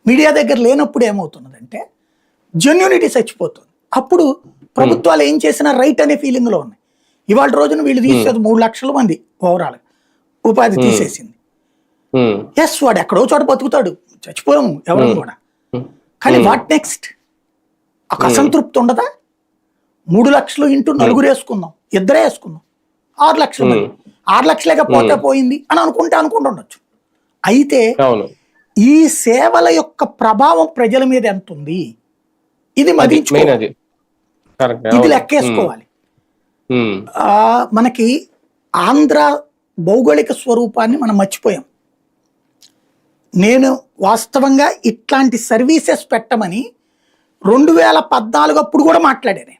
Media దగ్గర లేనప్పుడు ఏమవుతున్నదంటే genuinity చచ్చిపోతుంది. అప్పుడు ప్రభుత్వాలు ఏం చేసినా రైట్ అనే ఫీలింగ్లో ఉన్నాయి. ఇవాళ రోజున వీళ్ళు తీసేది 3 లక్షల మంది ఓవరాల్ ఉపాధి తీసేసింది. ఎస్, వాడు ఎక్కడో చోట బతుకుతాడు, చచ్చిపోయాము ఎవరు కూడా. కానీ వాట్ నెక్స్ట్? ఒక అసంతృప్తి ఉండదా? 3 లక్షలు ఇంటూ నలుగురు వేసుకుందాం, ఇద్దరే వేసుకుందాం, 6 లక్షలు మంది, 6 లక్షలేగా పోతే పోయింది అని అనుకుంటుండొచ్చు. అయితే ఈ సేవల యొక్క ప్రభావం ప్రజల మీద ఎంత ఉంది ఇది మదించుకోవాలి, ఇది లెక్కేసుకోవాలి. మనకి ఆంధ్ర భౌగోళిక స్వరూపాన్ని మనం మర్చిపోయాం. నేను వాస్తవంగా ఇట్లాంటి సర్వీసెస్ పెట్టమని 2014 అప్పుడు కూడా మాట్లాడాను.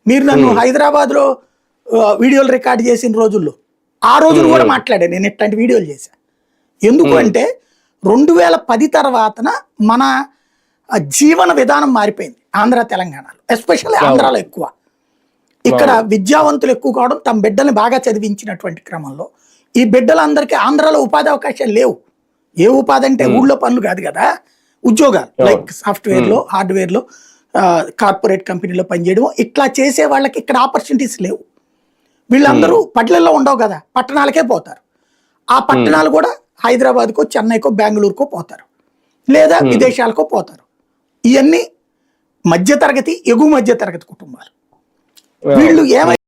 మీరు నన్ను హైదరాబాద్లో వీడియోలు రికార్డ్ చేసిన రోజుల్లో ఆ రోజులు కూడా మాట్లాడాను. నేను ఇట్లాంటి వీడియోలు చేశాను. ఎందుకు అంటే 2010 తర్వాతన మన జీవన విధానం మారిపోయింది ఆంధ్ర తెలంగాణలో, ఎస్పెషల్లీ ఆంధ్రాలో ఎక్కువ. ఇక్కడ విద్యావంతులు ఎక్కువ కావడం, తమ బిడ్డల్ని బాగా చదివించినటువంటి క్రమంలో ఈ బిడ్డలందరికీ ఆంధ్రాలో ఉపాధి అవకాశాలు లేవు. ఏ ఉపాధి అంటే ఊళ్ళో పనులు కాదు కదా, ఉద్యోగాలు లైక్ సాఫ్ట్వేర్లో, హార్డ్వేర్లో, కార్పొరేట్ కంపెనీలో పనిచేయడం, ఇట్లా చేసే వాళ్ళకి ఇక్కడ ఆపర్చునిటీస్ లేవు. వీళ్ళందరూ పల్లెల్లో ఉండవు కదా, పట్టణాలకే పోతారు. ఆ పట్టణాలు కూడా హైదరాబాద్కో, చెన్నైకో, బెంగళూరుకో పోతారు, లేదా విదేశాలకో పోతారు. ఇవన్నీ మధ్యతరగతి, ఎగువ మధ్యతరగతి కుటుంబాలు. వీళ్ళు ఏమై